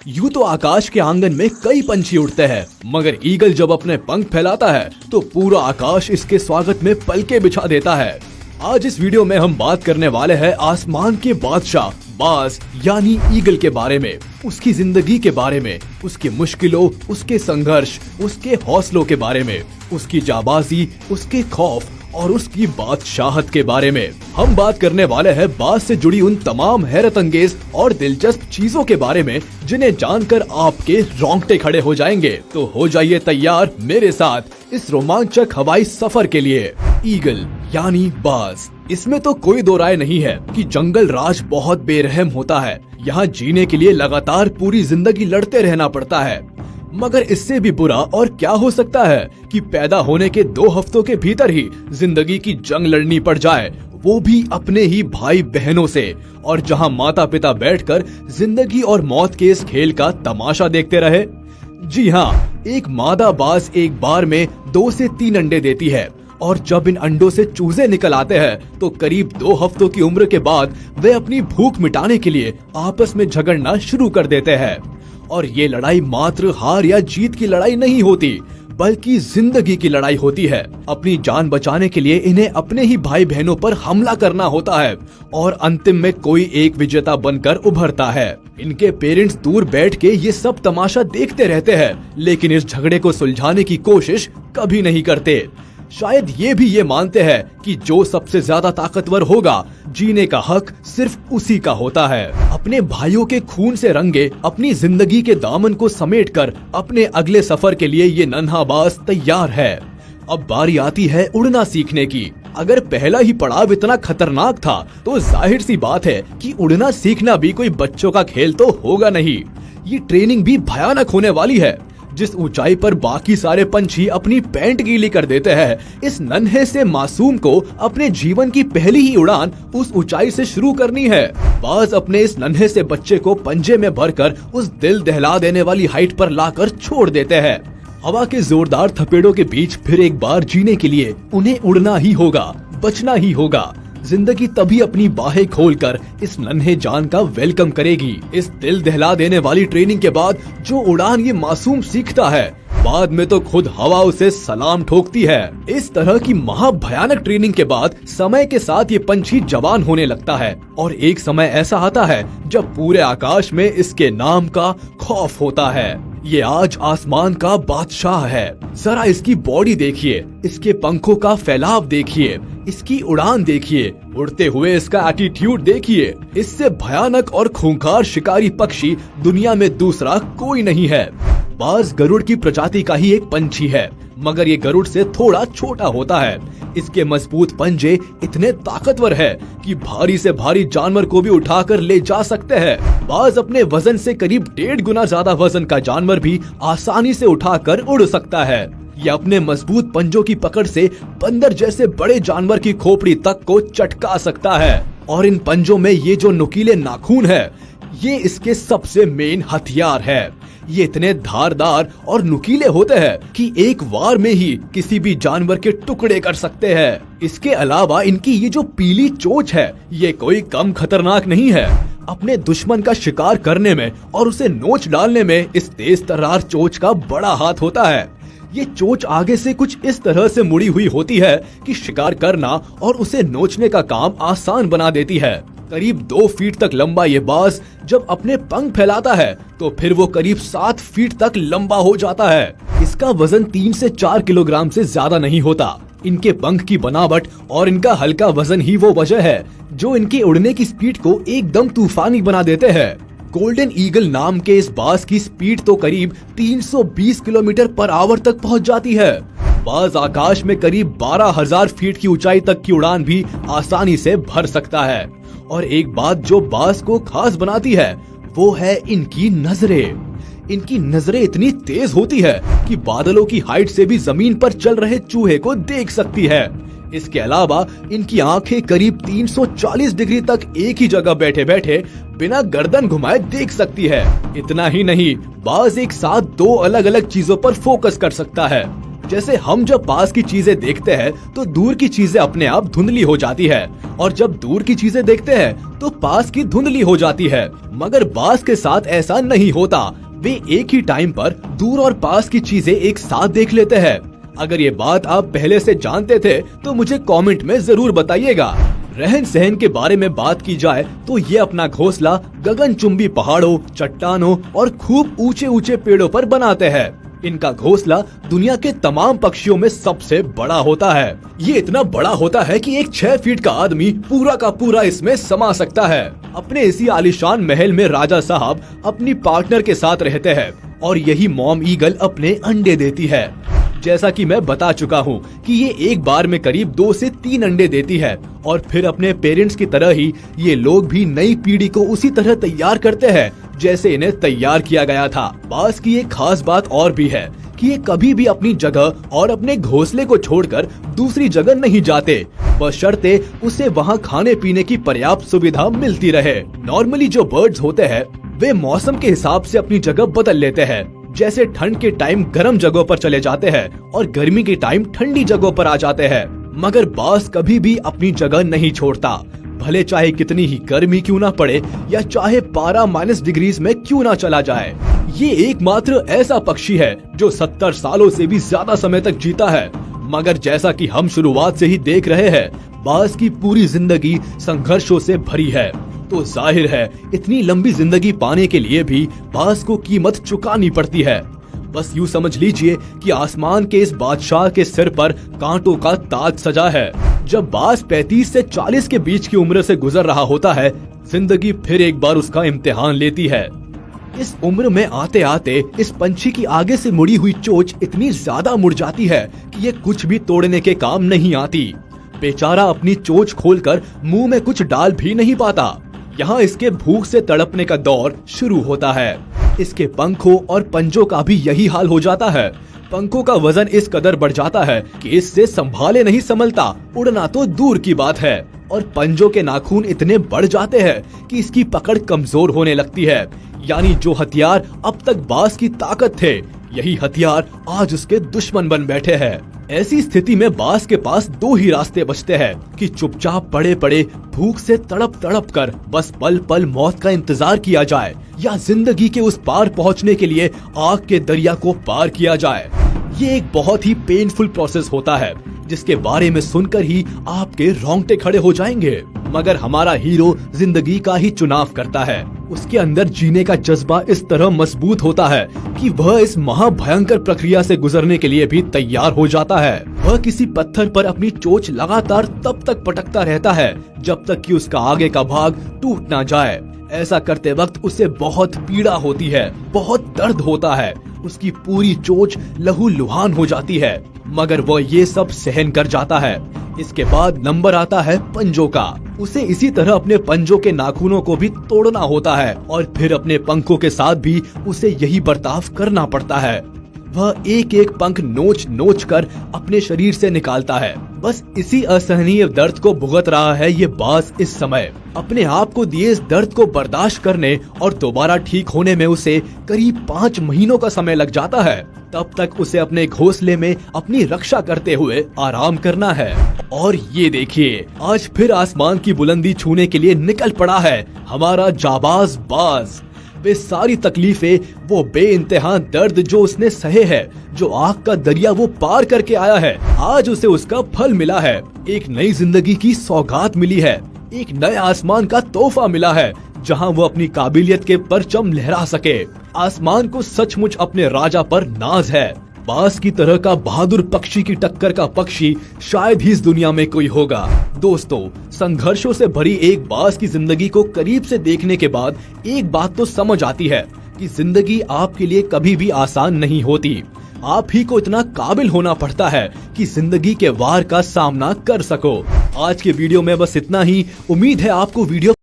यूं तो आकाश के आंगन में कई पंछी उड़ते हैं, मगर ईगल जब अपने पंख फैलाता है तो पूरा आकाश इसके स्वागत में पलके बिछा देता है। आज इस वीडियो में हम बात करने वाले हैं आसमान के बादशाह बाज यानी ईगल के बारे में, उसकी जिंदगी के बारे में, उसकी मुश्किलों, उसके संघर्ष, उसके हौसलों के बारे में, उसकी जाबाजी, उसके खौफ और उसकी बादशाहत के बारे में। हम बात करने वाले हैं बाज से जुड़ी उन तमाम हैरत अंगेज और दिलचस्प चीजों के बारे में जिन्हें जानकर आपके रोंगटे खड़े हो जाएंगे। तो हो जाइए तैयार मेरे साथ इस रोमांचक हवाई सफर के लिए। ईगल यानी बाज। इसमें तो कोई दो राय नहीं है कि जंगल राज बहुत बेरहम होता है। यहाँ जीने के लिए लगातार पूरी जिंदगी लड़ते रहना पड़ता है। मगर इससे भी बुरा और क्या हो सकता है कि पैदा होने के 2 हफ्तों के भीतर ही जिंदगी की जंग लड़नी पड़ जाए, वो भी अपने ही भाई बहनों से, और जहां माता पिता बैठकर जिंदगी और मौत के इस खेल का तमाशा देखते रहे। जी हाँ, एक मादा बाज एक बार में 2 से 3 अंडे देती है, और जब इन अंडों से चूजे निकल आते हैं तो करीब 2 हफ्तों की उम्र के बाद वे अपनी भूख मिटाने के लिए आपस में झगड़ना शुरू कर देते हैं। और ये लड़ाई मात्र हार या जीत की लड़ाई नहीं होती, बल्कि जिंदगी की लड़ाई होती है। अपनी जान बचाने के लिए इन्हें अपने ही भाई बहनों पर हमला करना होता है और अंतिम में कोई एक विजेता बनकर उभरता है। इनके पेरेंट्स दूर बैठ के ये सब तमाशा देखते रहते हैं, लेकिन इस झगड़े को सुलझाने की कोशिश कभी नहीं करते। शायद ये मानते हैं कि जो सबसे ज्यादा ताकतवर होगा, जीने का हक सिर्फ उसी का होता है। अपने भाइयों के खून से रंगे अपनी जिंदगी के दामन को समेटकर अपने अगले सफर के लिए ये नन्हा बाज तैयार है। अब बारी आती है उड़ना सीखने की। अगर पहला ही पड़ाव इतना खतरनाक था तो जाहिर सी बात है कि उड़ना सीखना भी कोई बच्चों का खेल तो होगा नहीं। ये ट्रेनिंग भी भयानक होने वाली है। जिस ऊंचाई पर बाकी सारे पंछी अपनी पैंट गीली कर देते हैं, इस नन्हे से मासूम को अपने जीवन की पहली ही उड़ान उस ऊंचाई से शुरू करनी है। बाज अपने इस नन्हे से बच्चे को पंजे में भरकर उस दिल दहला देने वाली हाइट पर लाकर छोड़ देते हैं। हवा के जोरदार थपेड़ों के बीच फिर एक बार जीने के लिए उन्हें उड़ना ही होगा, बचना ही होगा। जिंदगी तभी अपनी बाहें खोलकर इस नन्हे जान का वेलकम करेगी। इस दिल दहला देने वाली ट्रेनिंग के बाद जो उड़ान ये मासूम सीखता है, बाद में तो खुद हवा उसे सलाम ठोकती है। इस तरह की महाभयानक ट्रेनिंग के बाद समय के साथ ये पंछी जवान होने लगता है, और एक समय ऐसा आता है जब पूरे आकाश में इसके नाम का खौफ होता है। ये आज आसमान का बादशाह है। जरा इसकी बॉडी देखिए, इसके पंखों का फैलाव देखिए, इसकी उड़ान देखिए, उड़ते हुए इसका एटीट्यूड देखिए। इससे भयानक और खूंखार शिकारी पक्षी दुनिया में दूसरा कोई नहीं है। बाज गरुड़ की प्रजाति का ही एक पंछी है, मगर ये गरुड़ से थोड़ा छोटा होता है। इसके मजबूत पंजे इतने ताकतवर है कि भारी से भारी जानवर को भी उठाकर ले जा सकते हैं। बाज अपने वजन से करीब 1.5 गुना ज्यादा वजन का जानवर भी आसानी से उठाकर उड़ सकता है। ये अपने मजबूत पंजों की पकड़ से बंदर जैसे बड़े जानवर की खोपड़ी तक को चटका सकता है। और इन पंजों में ये जो नुकीले नाखून है, ये इसके सबसे मेन हथियार है। ये इतने धारदार और नुकीले होते हैं कि एक वार में ही किसी भी जानवर के टुकड़े कर सकते हैं। इसके अलावा इनकी ये जो पीली चोंच है, ये कोई कम खतरनाक नहीं है। अपने दुश्मन का शिकार करने में और उसे नोच डालने में इस तेज तर्रार चोंच का बड़ा हाथ होता है। ये चोंच आगे से कुछ इस तरह से मुड़ी हुई होती है कि शिकार करना और उसे नोचने का काम आसान बना देती है। करीब 2 फीट तक लंबा ये बाज जब अपने पंख फैलाता है तो फिर वो करीब 7 फीट तक लंबा हो जाता है। इसका वजन 3 से 4 किलोग्राम से ज्यादा नहीं होता। इनके पंख की बनावट और इनका हल्का वजन ही वो वजह है जो इनके उड़ने की स्पीड को एकदम तूफानी बना देते हैं। गोल्डन ईगल नाम के इस बाज की स्पीड तो करीब 320 किलोमीटर पर आवर तक पहुंच जाती है। बाज आकाश में करीब 12,000 फीट की ऊंचाई तक की उड़ान भी आसानी से भर सकता है। और एक बात जो बाज को खास बनाती है, वो है इनकी नजरें। इनकी नजरें इतनी तेज होती है कि बादलों की हाइट से भी जमीन पर चल रहे चूहे को देख सकती है। इसके अलावा इनकी आंखें करीब 340 डिग्री तक एक ही जगह बैठे बैठे बिना गर्दन घुमाए देख सकती है। इतना ही नहीं, बाज एक साथ 2 अलग अलग चीजों पर फोकस कर सकता है। जैसे हम जब पास की चीजें देखते हैं तो दूर की चीजें अपने आप धुंधली हो जाती है, और जब दूर की चीजें देखते हैं तो पास की धुंधली हो जाती है। मगर बाज के साथ ऐसा नहीं होता, वे एक ही टाइम पर दूर और पास की चीजें एक साथ देख लेते हैं। अगर ये बात आप पहले से जानते थे तो मुझे कमेंट में जरूर बताइएगा। रहन सहन के बारे में बात की जाए तो ये अपना घोंसला गगनचुंबी पहाड़ों, चट्टानों और खूब ऊंचे ऊंचे पेड़ों पर बनाते हैं। इनका घोंसला दुनिया के तमाम पक्षियों में सबसे बड़ा होता है। ये इतना बड़ा होता है कि एक 6 फीट का आदमी पूरा का पूरा इसमें समा सकता है। अपने इसी आलीशान महल में राजा साहब अपनी पार्टनर के साथ रहते हैं और यही मॉम ईगल अपने अंडे देती है। जैसा कि मैं बता चुका हूँ कि ये एक बार में करीब 2 से 3 अंडे देती है, और फिर अपने पेरेंट्स की तरह ही ये लोग भी नई पीढ़ी को उसी तरह तैयार करते हैं जैसे इन्हें तैयार किया गया था। बाज की एक खास बात और भी है कि ये कभी भी अपनी जगह और अपने घोंसले को छोड़कर दूसरी जगह नहीं जाते, बशर्ते उसे वहाँ खाने पीने की पर्याप्त सुविधा मिलती रहे। नॉर्मली जो बर्ड्स होते हैं वे मौसम के हिसाब से अपनी जगह बदल लेते हैं, जैसे ठंड के टाइम गर्म जगहों पर चले जाते हैं और गर्मी के टाइम ठंडी जगहों पर आ जाते हैं। मगर बाज कभी भी अपनी जगह नहीं छोड़ता, भले चाहे कितनी ही गर्मी क्यों ना पड़े या चाहे पारा -डिग्रीज में क्यों ना चला जाए। ये एकमात्र ऐसा पक्षी है जो 70 सालों से भी ज्यादा समय तक जीता है। मगर जैसा कि हम शुरुआत से ही देख रहे हैं, बाज की पूरी जिंदगी संघर्षों से भरी है, तो जाहिर है इतनी लंबी जिंदगी पाने के लिए भी बाज को कीमत चुकानी पड़ती है। बस यूँ समझ लीजिए कि आसमान के इस बादशाह के सिर पर कांटों का ताज सजा है। जब बाज 35 से 40 के बीच की उम्र से गुजर रहा होता है, जिंदगी फिर एक बार उसका इम्तिहान लेती है। इस उम्र में आते आते इस पंछी की आगे से मुड़ी हुई चोंच इतनी ज्यादा मुड़ जाती है कि ये कुछ भी तोड़ने के काम नहीं आती। बेचारा अपनी चोंच खोलकर मुंह में कुछ डाल भी नहीं पाता। यहाँ इसके भूख से तड़पने का दौर शुरू होता है। इसके पंखों और पंजों का भी यही हाल हो जाता है। पंखों का वजन इस कदर बढ़ जाता है कि इससे संभाले नहीं संभलता, उड़ना तो दूर की बात है। और पंजों के नाखून इतने बढ़ जाते हैं कि इसकी पकड़ कमजोर होने लगती है। यानी जो हथियार अब तक बाज की ताकत थे, यही हथियार आज उसके दुश्मन बन बैठे हैं। ऐसी स्थिति में बाज के पास 2 ही रास्ते बचते हैं कि चुपचाप पड़े पड़े भूख से तड़प तड़प कर बस पल पल मौत का इंतजार किया जाए, या जिंदगी के उस पार पहुंचने के लिए आग के दरिया को पार किया जाए। ये एक बहुत ही पेनफुल प्रोसेस होता है जिसके बारे में सुनकर ही आपके रोंगटे खड़े हो जाएंगे। मगर हमारा हीरो जिंदगी का ही चुनाव करता है। उसके अंदर जीने का जज्बा इस तरह मजबूत होता है कि वह इस महाभयंकर प्रक्रिया से गुजरने के लिए भी तैयार हो जाता है। वह किसी पत्थर पर अपनी चोंच लगातार तब तक पटकता रहता है जब तक कि उसका आगे का भाग टूट ना जाए। ऐसा करते वक्त उसे बहुत पीड़ा होती है, बहुत दर्द होता है, उसकी पूरी चोंच लहूलुहान हो जाती है, मगर वह ये सब सहन कर जाता है। इसके बाद नंबर आता है पंजों का। उसे इसी तरह अपने पंजों के नाखूनों को भी तोड़ना होता है और फिर अपने पंखों के साथ भी उसे यही बर्ताव करना पड़ता है। वह एक एक पंख नोच नोच कर अपने शरीर से निकालता है। बस इसी असहनीय दर्द को भुगत रहा है ये बाज इस समय। अपने आप को दिए इस दर्द को बर्दाश्त करने और दोबारा ठीक होने में उसे करीब 5 महीनों का समय लग जाता है। तब तक उसे अपने घोंसले में अपनी रक्षा करते हुए आराम करना है। और ये देखिए, आज फिर आसमान की बुलंदी छूने के लिए निकल पड़ा है हमारा जाबाज बाज। वे सारी तकलीफें, वो बेइंतहा दर्द जो उसने सहे है, जो आग का दरिया वो पार करके आया है, आज उसे उसका फल मिला है। एक नई जिंदगी की सौगात मिली है, एक नए आसमान का तोहफा मिला है जहां वो अपनी काबिलियत के परचम लहरा सके। आसमान को सचमुच अपने राजा पर नाज है। बाज की तरह का बहादुर पक्षी की टक्कर का पक्षी शायद ही इस दुनिया में कोई होगा। दोस्तों, संघर्षों से भरी एक बाज की जिंदगी को करीब से देखने के बाद एक बात तो समझ आती है कि जिंदगी आपके लिए कभी भी आसान नहीं होती। आप ही को इतना काबिल होना पड़ता है कि जिंदगी के वार का सामना कर सको। आज के वीडियो में बस इतना ही। उम्मीद है आपको वीडियो